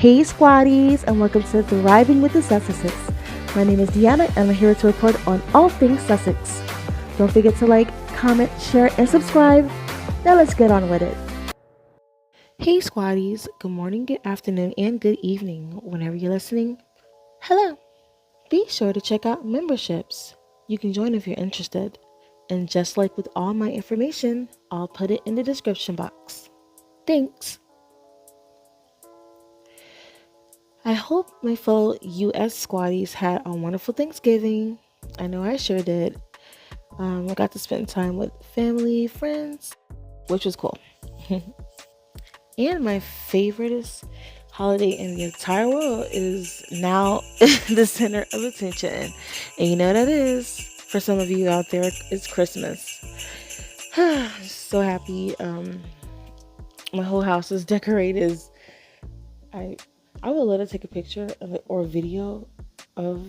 Hey squatties, and welcome to Thriving with the Sussexes. My name is Deanna and I'm here to report on all things Sussex. Don't forget to like, comment, share, and subscribe. Now let's get on with it. Hey squatties, good morning, good afternoon, and good evening. Whenever you're listening, hello. Be sure to check out memberships. You can join if you're interested. And just like with all my information, I'll put it in the description box. Thanks. I hope my fellow US squatties had a wonderful Thanksgiving. I know I sure did. I got to spend time with family, friends, which was cool. And my favorite holiday in the entire world is now the center of attention. And you know what that is? For some of you out there, it's Christmas. So happy. My whole house is decorated. I would love to take a picture of it or a video of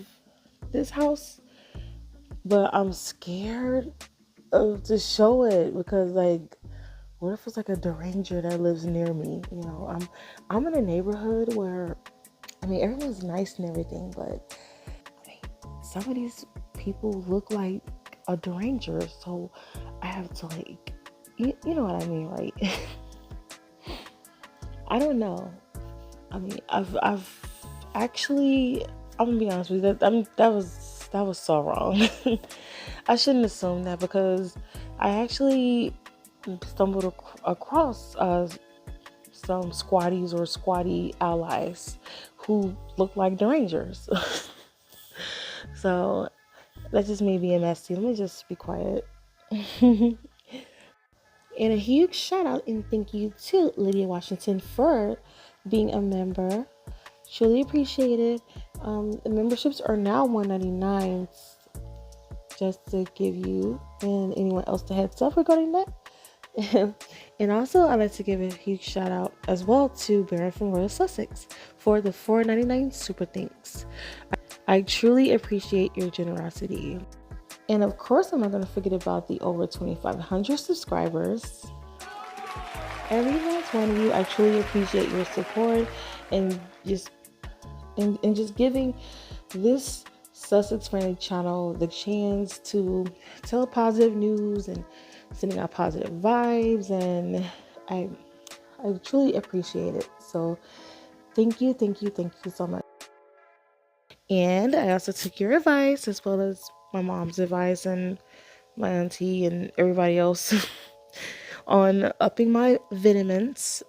this house, but I'm scared to show it because, like, what if it's like a deranger that lives near me? You know, I'm in a neighborhood where, I mean, everyone's nice and everything, but I mean, some of these people look like a deranger, so I have to, like, you know what I mean, right? I don't know. I mean, I've actually, I'm gonna be honest with you, that was so wrong. I shouldn't assume that because I actually stumbled across some squatties or squatty allies who look like derangers. So that just made me a messy. Let me just be quiet. And a huge shout out and thank you to Lydia Washington for being a member. Truly appreciate it. The memberships are now $199. Just to give you and anyone else the heads up regarding that. And also, I'd like to give a huge shout out as well to Baron from Royal Sussex for the $4.99 super thanks. I truly appreciate your generosity. And of course, I'm not going to forget about the over 2,500 subscribers. Every last one of you, I truly appreciate your support and just giving this Sussex friendly channel the chance to tell positive news and sending out positive vibes, and I truly appreciate it. So thank you so much. And I also took your advice as well as my mom's advice and my auntie and everybody else on upping my vitamins,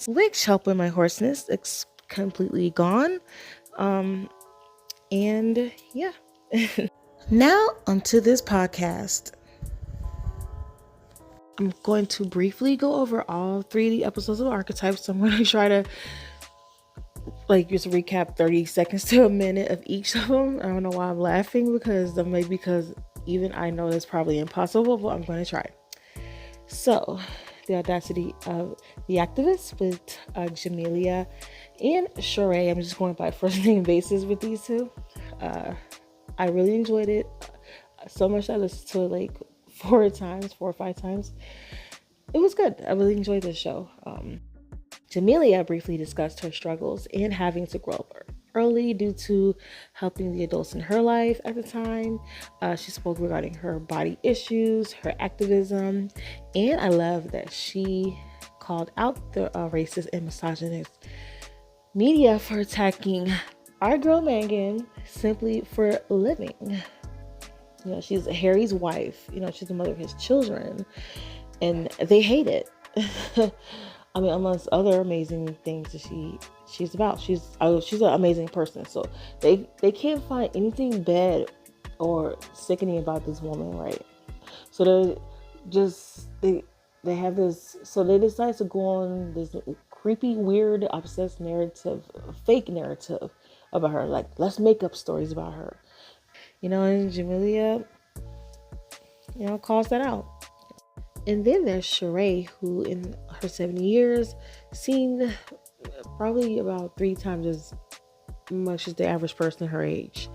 which help with my hoarseness. It's completely gone. And yeah. Now onto this podcast. I'm going to briefly go over all 3 of the episodes of Archetypes. So I'm going to try to just recap 30 seconds to a minute of each of them. I don't know why I'm laughing because even I know that's probably impossible, but I'm going to try. So, the audacity of the activists with Jamelia and Sheree. I'm just going by first name basis with these two. I really enjoyed it so much. I listened to it 4 or 5 times. It was good. I really enjoyed this show. Jamelia briefly discussed her struggles and having to grow up early due to helping the adults in her life at the time. She spoke regarding her body issues, her activism, and I love that she called out the racist and misogynist media for attacking our girl Meghan simply for living. You know, she's Harry's wife. You know, she's the mother of his children, and they hate it. I mean, amongst other amazing things that she's about. She's an amazing person. So they can't find anything bad or sickening about this woman, right? So they have this. So they decide to go on this creepy, weird, obsessed narrative, fake narrative about her. Like, let's make up stories about her. You know, and Jamelia, calls that out. And then there's Sheree, who in her 70 years seen probably about 3 times as much as the average person her age.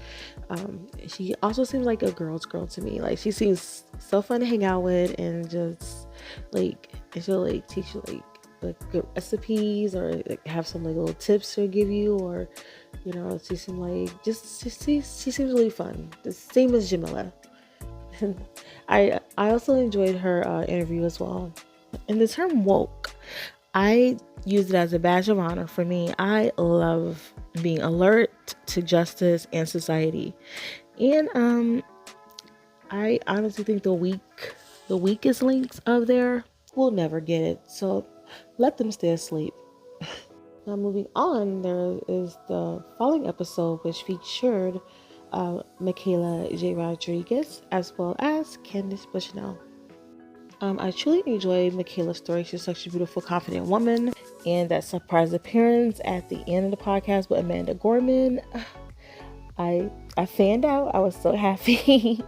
She also seems like a girl's girl to me. Like, she seems so fun to hang out with, and just and she'll teach you like good recipes, or like have some like little tips to give you, or she seems like she seems really fun. The same as Jamila. I also enjoyed her interview as well. And the term woke, I use it as a badge of honor for me. I love being alert to justice and society. And I honestly think the weakest links of there will never get it. So let them stay asleep. Now moving on, there is the following episode, which featured Michaela J. Rodriguez as well as Candice Bushnell. I truly enjoyed Michaela's story. She's such a beautiful, confident woman. And that surprise appearance at the end of the podcast with Amanda Gorman, I fanned out. I was so happy.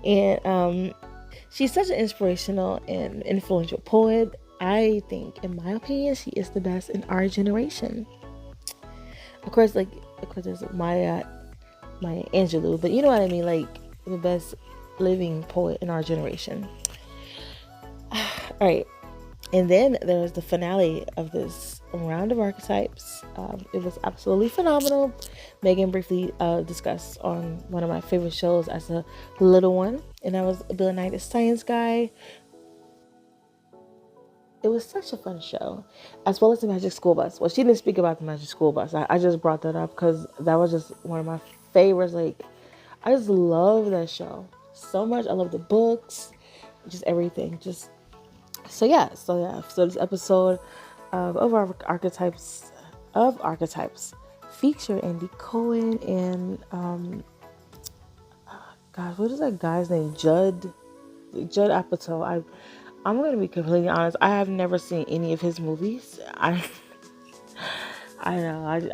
And she's such an inspirational and influential poet. I think, in my opinion, she is the best in our generation. Of course, there's Maya Angelou, but you know what I mean, like the best living poet in our generation. All right, and then there's the finale of this round of archetypes. It was absolutely phenomenal. Meghan briefly discussed on one of my favorite shows as a little one, and that was Bill Nye the Science Guy. It was such a fun show, as well as the Magic School Bus. Well, she didn't speak about the Magic School Bus. I just brought that up because that was just one of my favorites. Like, I just love that show so much. I love the books, just everything. So this episode of our archetypes feature Andy Cohen and gosh, what is that guy's name? Judd Apatow. I'm going to be completely honest. I have never seen any of his movies. I know.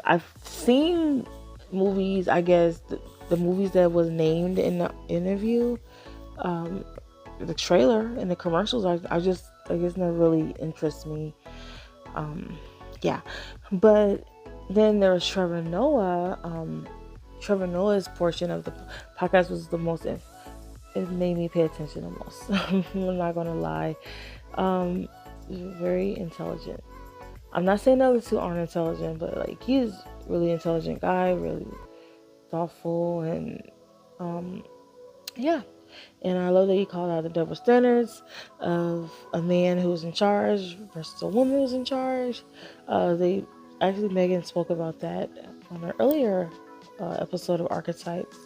I've seen movies. I guess the movies that was named in the interview, the trailer and the commercials. I guess never really interest me. Yeah, but then there was Trevor Noah. Trevor Noah's portion of the podcast was the most. It made me pay attention the most. I'm not gonna lie. Very intelligent. I'm not saying the other two aren't intelligent, but like he's really intelligent guy, really thoughtful, and yeah. And I love that he called out the double standards of a man who's in charge versus a woman who's in charge. Meghan spoke about that on an earlier episode of Archetypes,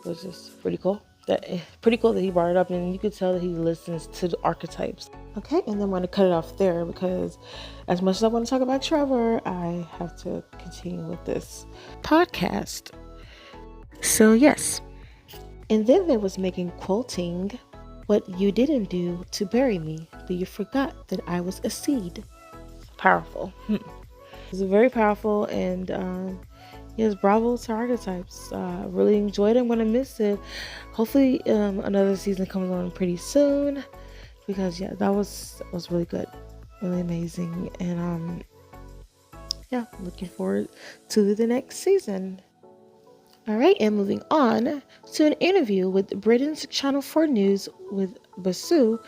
which is pretty cool. Pretty cool that he brought it up, and you could tell that he listens to the archetypes. Okay, and then I'm going to cut it off there because as much as I want to talk about Trevor, I have to continue with this podcast. So yes, and then there was Meghan quoting, "What you didn't do to bury me, but you forgot that I was a seed." Powerful. It was very powerful, and yes, bravo to Archetypes. Really enjoyed it. I'm gonna miss it. Hopefully, another season comes on pretty soon, because that was really good, really amazing, and looking forward to the next season. All right, and moving on to an interview with Britain's Channel 4 News with Basu,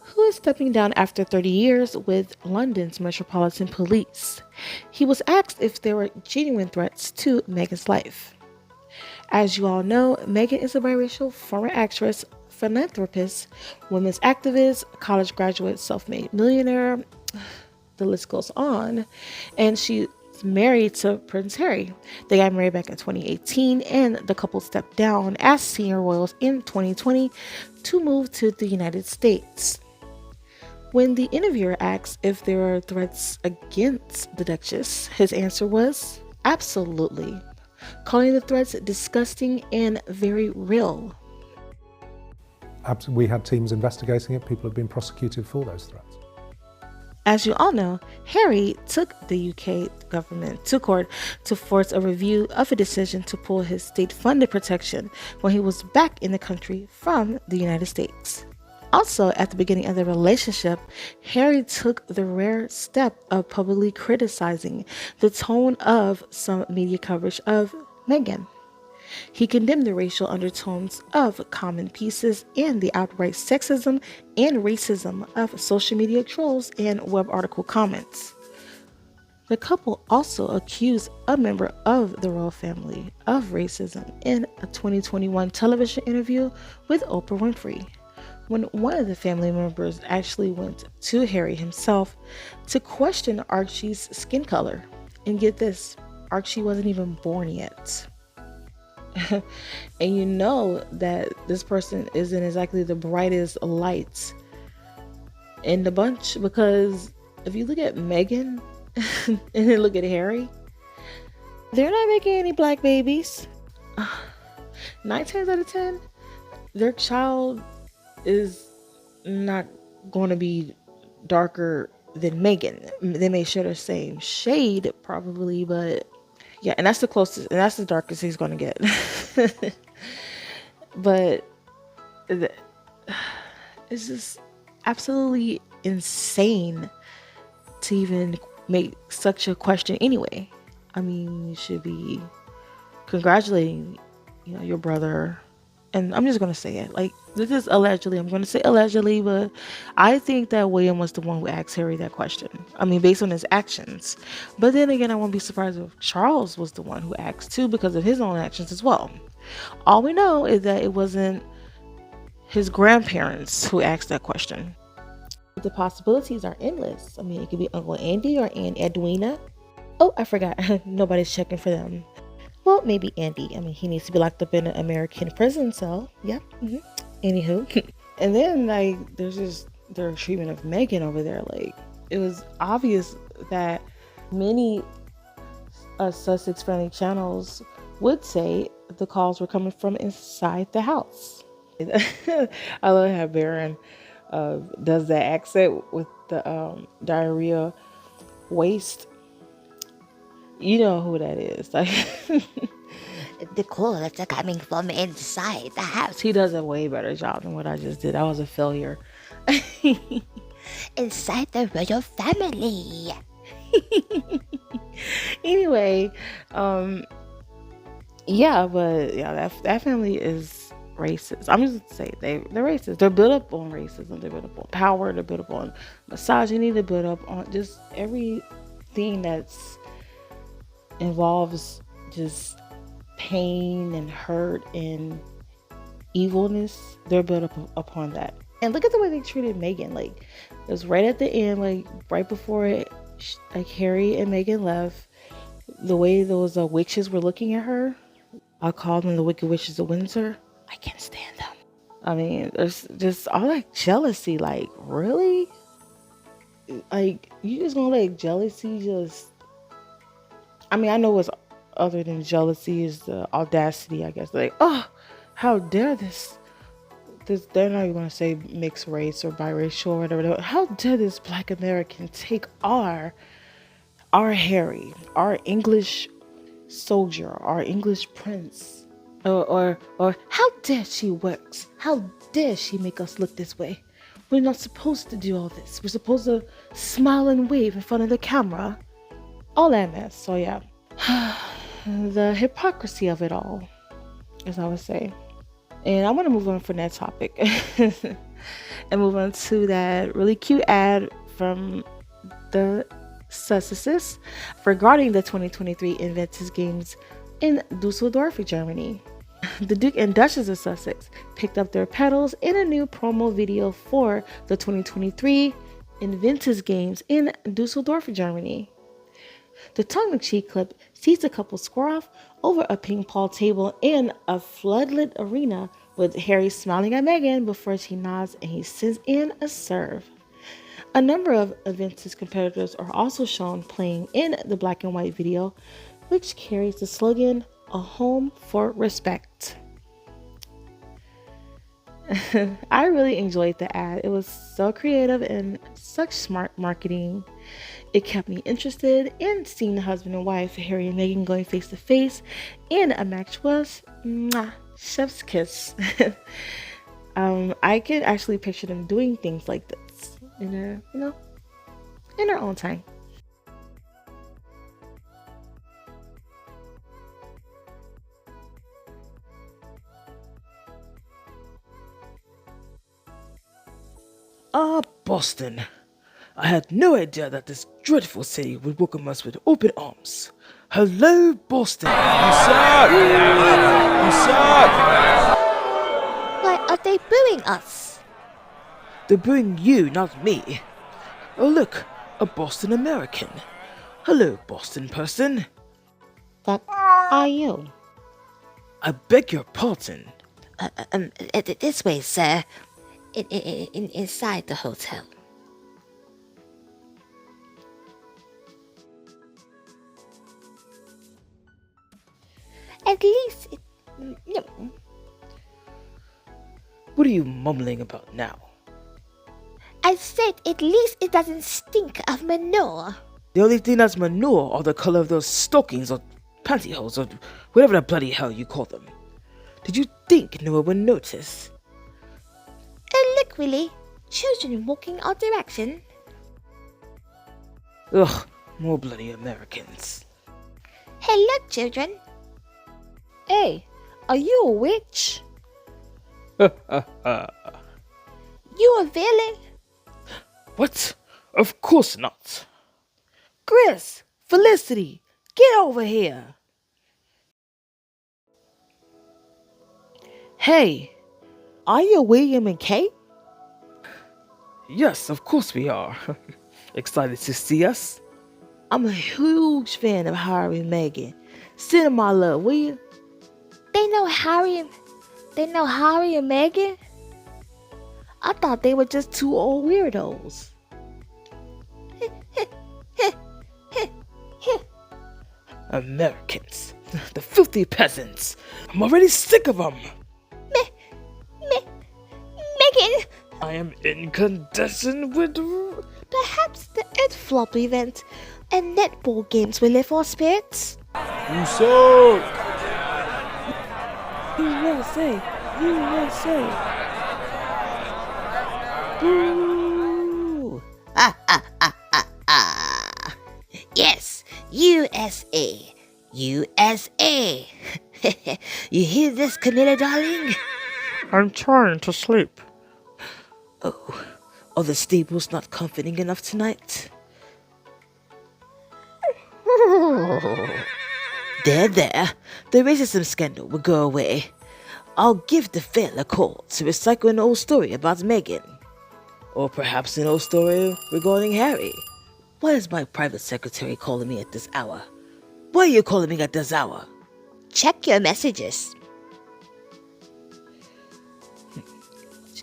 who is stepping down after 30 years with London's Metropolitan Police. He was asked if there were genuine threats to Meghan's life. As you all know, Meghan is a biracial former actress, philanthropist, women's activist, college graduate, self-made millionaire. The list goes on. And she's married to Prince Harry. They got married back in 2018, and the couple stepped down as senior royals in 2020 to move to the United States. When the interviewer asked if there are threats against the Duchess, his answer was absolutely, calling the threats disgusting and very real. We had teams investigating it. People have been prosecuted for those threats. As you all know, Harry took the UK government to court to force a review of a decision to pull his state-funded protection when he was back in the country from the United States. Also, at the beginning of the relationship, Harry took the rare step of publicly criticizing the tone of some media coverage of Meghan. He condemned the racial undertones of common pieces and the outright sexism and racism of social media trolls and web article comments. The couple also accused a member of the royal family of racism in a 2021 television interview with Oprah Winfrey, when one of the family members actually went to Harry himself to question Archie's skin color. And get this, Archie wasn't even born yet. And you know that this person isn't exactly the brightest light in the bunch, because if you look at Meghan and then look at Harry, they're not making any black babies. 9 times out of 10, their child is not going to be darker than Meghan. They may share the same shade probably, but yeah, and that's the closest, and that's the darkest he's going to get. But it's just absolutely insane to even make such a question anyway. I mean, you should be congratulating, your brother. And I'm just going to say it. Like, this is allegedly. I'm going to say allegedly, but I think that William was the one who asked Harry that question. I mean, based on his actions. But then again, I won't be surprised if Charles was the one who asked too, because of his own actions as well. All we know is that it wasn't his grandparents who asked that question. The possibilities are endless. I mean, it could be Uncle Andy or Aunt Edwina. Oh, I forgot. Nobody's checking for them. Well, maybe Andy. I mean, he needs to be locked up in an American prison cell. Yeah. Anywho. And then, like, there's just their treatment of Meghan over there. Like, it was obvious that many Sussex friendly channels would say the calls were coming from inside the house. I love how Baron does that accent with the diarrhea waste. You know who that is. Like, the calls are coming from inside the house. He does a way better job than what I just did. That was a failure. Inside the royal family. Anyway, yeah, but yeah, that family is racist. I'm just gonna say they're racist. They're built up on racism. They're built up on power. They're built up on misogyny. They're built up on just everything that's involves just pain and hurt and evilness. They're built up upon that. And look at the way they treated Meghan. Like, it was right at the end, like right before it, like Harry and Meghan left. The way those witches were looking at her, I call them the Wicked Witches of Windsor. I can't stand them. I mean, there's just all that jealousy. Like, really? Like, you just gonna let jealousy just... I mean, I know what's other than jealousy is the audacity, I guess. Like, oh, how dare this? They're not even going to say mixed race or biracial or whatever. How dare this Black American take our Harry, our English soldier, our English prince, or how dare she works? How dare she make us look this way? We're not supposed to do all this. We're supposed to smile and wave in front of the camera. All that mess. So yeah, the hypocrisy of it all, as I would say. And I want to move on from that topic and move on to that really cute ad from the Sussexes regarding the 2023 Invictus Games in Dusseldorf, Germany. The Duke and Duchess of Sussex picked up their pedals in a new promo video for the 2023 Invictus Games in Dusseldorf, Germany. The tongue-in-cheek clip sees the couple square off over a ping pong table in a floodlit arena, with Harry smiling at Meghan before she nods and he sends in a serve. A number of Invictus competitors are also shown playing in the black and white video, which carries the slogan, "A home for respect." I really enjoyed the ad. It was so creative and such smart marketing. It kept me interested in seeing the husband and wife, Harry and Meghan, going face to face in a match was chef's kiss. I can actually picture them doing things like this in their own time. Ah, Boston. I had no idea that this dreadful city would welcome us with open arms. Hello, Boston. You suck! You suck! Why are they booing us? They're booing you, not me. Oh, look, a Boston American. Hello, Boston person. What are you? I beg your pardon. This way, sir. Inside the hotel. At least What are you mumbling about now? I said at least it doesn't stink of manure. The only thing that's manure are the color of those stockings or pantyhose or whatever the bloody hell you call them. Did you think no one would notice? Look, Willie. Children walking our direction. Ugh, more bloody Americans. Hello, children. Hey, are you a witch? You a villain? What? Of course not. Chris, Felicity, get over here. Hey, are you William and Kate? Yes, of course we are. Excited to see us? I'm a huge fan of Harry and Meghan. Send them my love, will you? They know Harry and Meghan? I thought they were just two old weirdos. Americans. The filthy peasants. I'm already sick of them. Meghan! I am incandescent with... Perhaps the Earth Flop event and netball games will lift our spirits? You suck! USA! USA! Boo! Yes, USA! USA! You hear this, Camilla, darling? I'm trying to sleep. Oh, are the stables not comforting enough tonight? There. The racism scandal will go away. I'll give the Fair a call to recycle an old story about Meghan. Or perhaps an old story regarding Harry. Why is my private secretary calling me at this hour? Why are you calling me at this hour? Check your messages.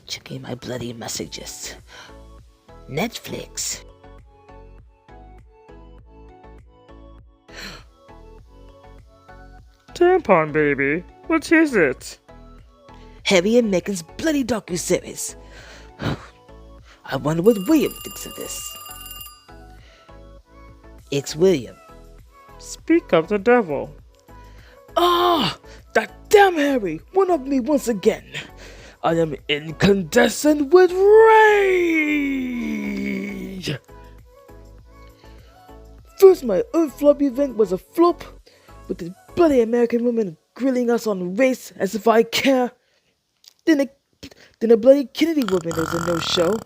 Checking my bloody messages. Netflix. Tampon baby, what is it? Harry and Meghan's bloody docu-series. I wonder what William thinks of this. It's William. Speak of the devil. Ah! That damn Harry! One up me once again! I am incandescent with rage! First, my Earth Flop event was a flop, with the bloody American women grilling us on race as if I care. Then a bloody Kennedy woman was a no-show.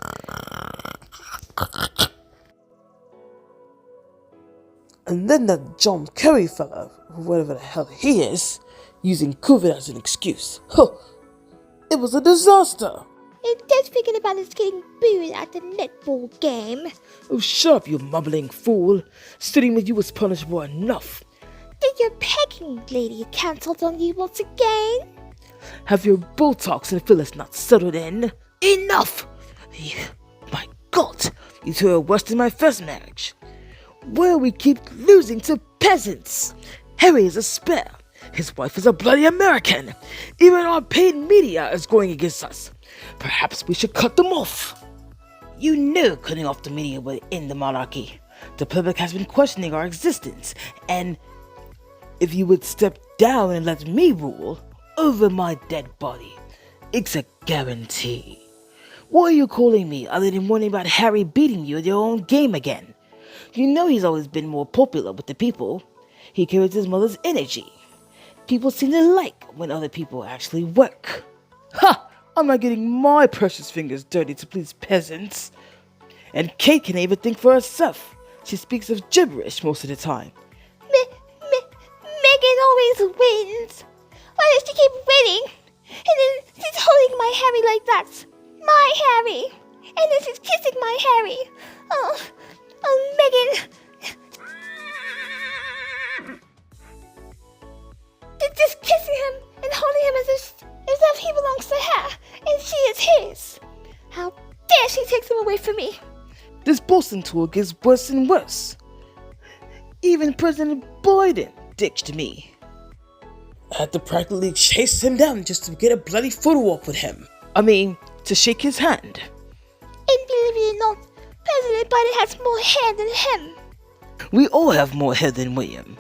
And then that John Kerry fella, whatever the hell he is, using COVID as an excuse. Huh. It was a disaster! And don't forget about us getting booed at the netball game. Oh, shut up, you mumbling fool. Sitting with you was punishable enough. Did your pegging lady cancelled on you once again? Have your Botox and fillers not settled in? Enough! My God, you two are worse than my first marriage. Why we keep losing to peasants? Harry is a spare. His wife is a bloody American. Even our paid media is going against us. Perhaps we should cut them off. You know cutting off the media will end the monarchy. The public has been questioning our existence, and if you would step down and let me rule over my dead body, it's a guarantee. Why are you calling me other than warning about Harry beating you at your own game again? You know he's always been more popular with the people. He carries his mother's energy. People seem to like when other people actually work. Ha! I'm not getting my precious fingers dirty to please peasants. And Kate can't even think for herself. She speaks of gibberish most of the time. Meghan always wins. Why does she keep winning? And then she's holding my Harry like that. My Harry. And then she's kissing my Harry. Oh, Meghan. She's just kissing him and holding him as if he belongs to her. And she is his. How dare she take him away from me? This Boston tour gets worse and worse. Even President Biden ditched me. I had to practically chase him down just to get a bloody photo op with him. To shake his hand. And believe it or not, President Biden has more hair than him. We all have more hair than William.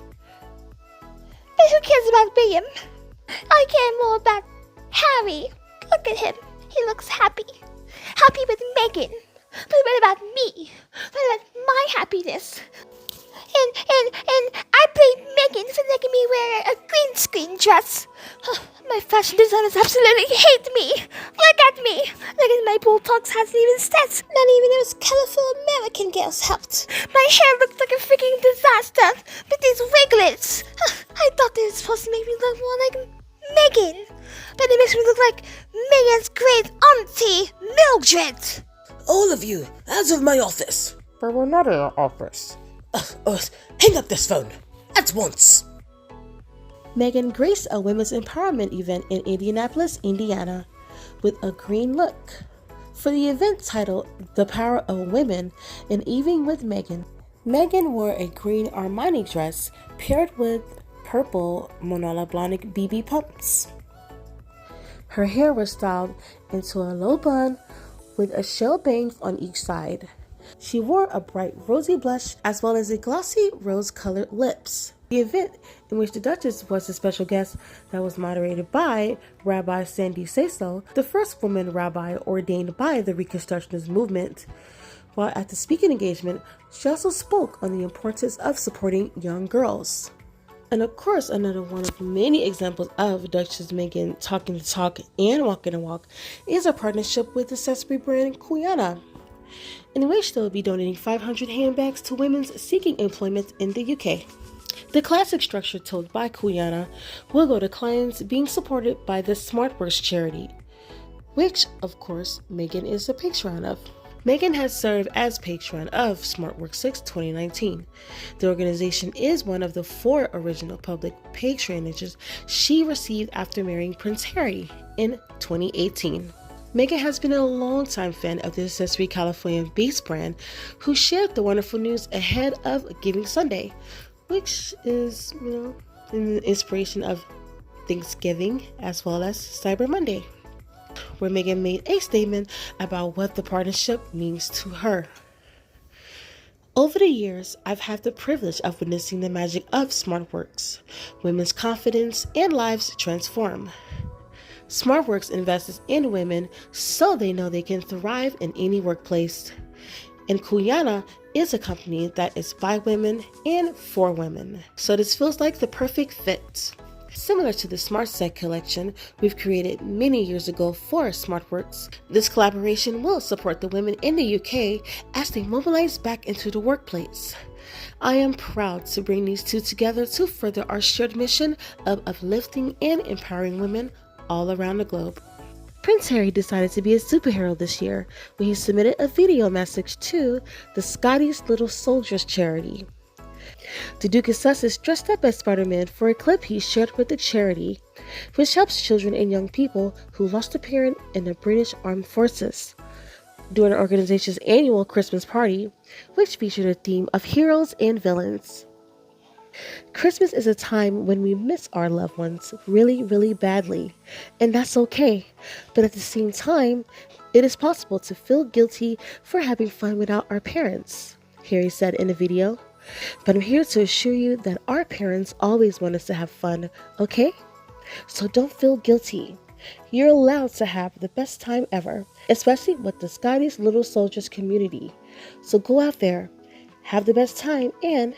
But who cares about William? I care more about Harry. Look at him. He looks happy. Happy with Meghan. But what about me? What about my happiness? And I blame Meghan for letting me wear a green screen dress. My fashion designers absolutely hate me. Look at me. Look at my Botox hasn't even set. Not even those colorful American girls helped. My hair looked like a freaking disaster with these wiglets. I thought they were supposed to make me look more like Meghan. But it makes me look like Meghan's great auntie, Mildred. All of you, out of my office. But we're not in our office. Hang up this phone. At once. Meghan graced a women's empowerment event in Indianapolis, Indiana, with a green look. For the event titled The Power of Women, an Evening with Meghan, Meghan wore a green Armani dress paired with purple Monala Blahnik BB pumps. Her hair was styled into a low bun with a shell bang on each side. She wore a bright rosy blush as well as a glossy rose-colored lips. The event, in which the Duchess was a special guest that was moderated by Rabbi Sandy Saso, the first woman rabbi ordained by the Reconstructionist movement. While at the speaking engagement, she also spoke on the importance of supporting young girls. And of course, another one of many examples of Duchess Meghan talking the talk and walking the walk is a partnership with the accessory brand Cuyana, in which they'll be donating 500 handbags to women seeking employment in the UK. The classic structure told by Cuyana will go to clients being supported by the SmartWorks charity, which, of course, Meghan is a patron of. Meghan has served as patron of SmartWorks since 2019. The organization is one of the 4 original public patronages she received after marrying Prince Harry in 2018. Meghan has been a longtime fan of the accessory California-based brand, who shared the wonderful news ahead of Giving Sunday, which is, an inspiration of Thanksgiving as well as Cyber Monday, where Meghan made a statement about what the partnership means to her. Over the years, I've had the privilege of witnessing the magic of SmartWorks, women's confidence and lives transform. SmartWorks invests in women so they know they can thrive in any workplace. And Cuyana is a company that is by women and for women. So this feels like the perfect fit. Similar to the Smart Set collection we've created many years ago for SmartWorks, this collaboration will support the women in the UK as they mobilize back into the workplace. I am proud to bring these two together to further our shared mission of uplifting and empowering women all around the globe. Prince Harry decided to be a superhero this year when he submitted a video message to the Scottish Little Soldiers charity. The Duke of Sussex dressed up as Spiderman for a clip he shared with the charity, which helps children and young people who lost a parent in the British Armed Forces, during the organization's annual Christmas party, which featured a theme of heroes and villains. Christmas is a time when we miss our loved ones really, really badly, and that's okay. But at the same time, it is possible to feel guilty for having fun without our parents, Harry said in the video. But I'm here to assure you that our parents always want us to have fun, okay? So don't feel guilty. You're allowed to have the best time ever, especially with the Scottish Little Soldiers community. So go out there, have the best time, and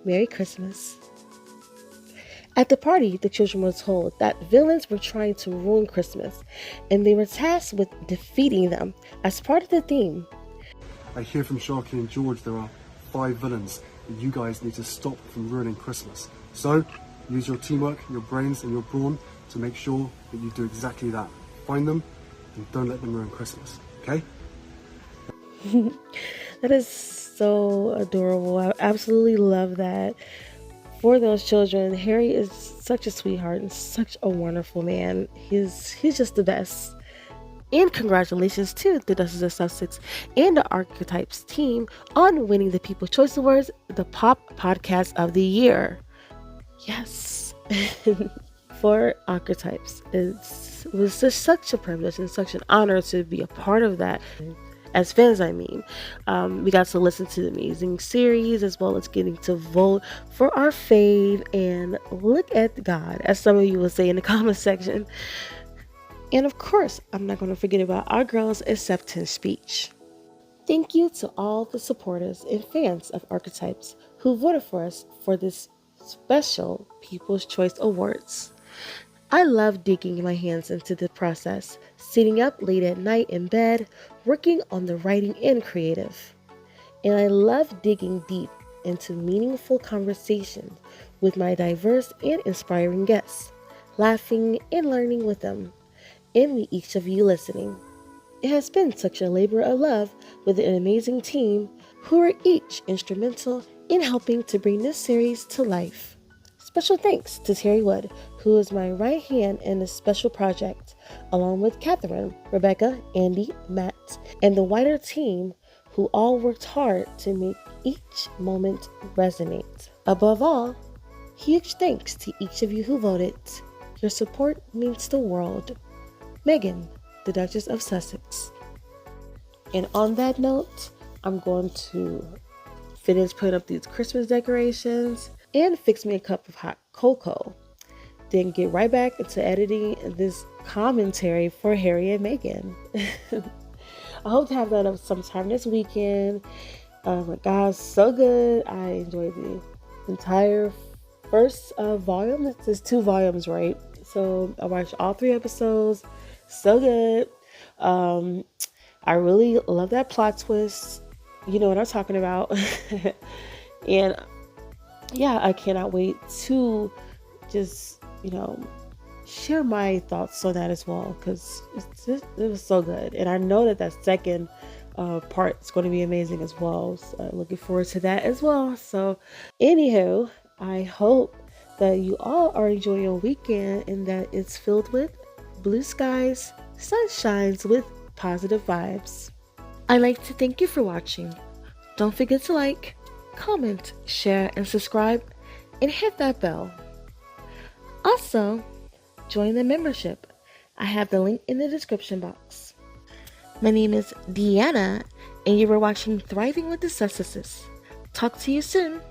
Merry Christmas. At the party, the children were told that villains were trying to ruin Christmas, and they were tasked with defeating them as part of the theme. I hear from Sharky and George there are 5 villains that you guys need to stop from ruining Christmas. So, use your teamwork, your brains and your brawn to make sure that you do exactly that. Find them and don't let them ruin Christmas, okay? That is so adorable. I absolutely love that. For those children, Harry is such a sweetheart and such a wonderful man. He's just the best. And congratulations to the Duchess of Sussex and the Archetypes team on winning the People's Choice Awards, the Pop Podcast of the Year. Yes. For Archetypes, it was just such a privilege and such an honor to be a part of that. As fans, I mean. We got to listen to the amazing series as well as getting to vote for our fave and look at God, as some of you will say in the comment section. And of course, I'm not going to forget about our girls' acceptance speech. Thank you to all the supporters and fans of Archetypes who voted for us for this special People's Choice Awards. I love digging my hands into the process, sitting up late at night in bed, working on the writing and creative. And I love digging deep into meaningful conversations with my diverse and inspiring guests, laughing and learning with them, and with each of you listening. It has been such a labor of love with an amazing team who are each instrumental in helping to bring this series to life. Special thanks to Terry Wood, who is my right hand in this special project, along with Catherine, Rebecca, Andy, Matt, and the wider team who all worked hard to make each moment resonate. Above all, huge thanks to each of you who voted. Your support means the world. Meghan, the Duchess of Sussex. And on that note, I'm going to finish putting up these Christmas decorations and fix me a cup of hot cocoa. Then get right back into editing this commentary for Harry and Meghan. I hope to have that up sometime this weekend. Oh my gosh, so good. I enjoyed the entire first volume. There's 2 volumes, right? So I watched all 3 episodes. So good. I really love that plot twist. You know what I'm talking about. And yeah, I cannot wait to just, share my thoughts on that as well, because it was so good. And I know that second part is going to be amazing as well. So looking forward to that as well. So anywho, I hope that you all are enjoying your weekend and that it's filled with blue skies, sunshines with positive vibes. I'd like to thank you for watching. Don't forget to like, comment, share, and subscribe, and hit that bell. Also, join the membership. I have the link in the description box. My name is Deanna, and you were watching Thriving with the Sussexes. Talk to you soon.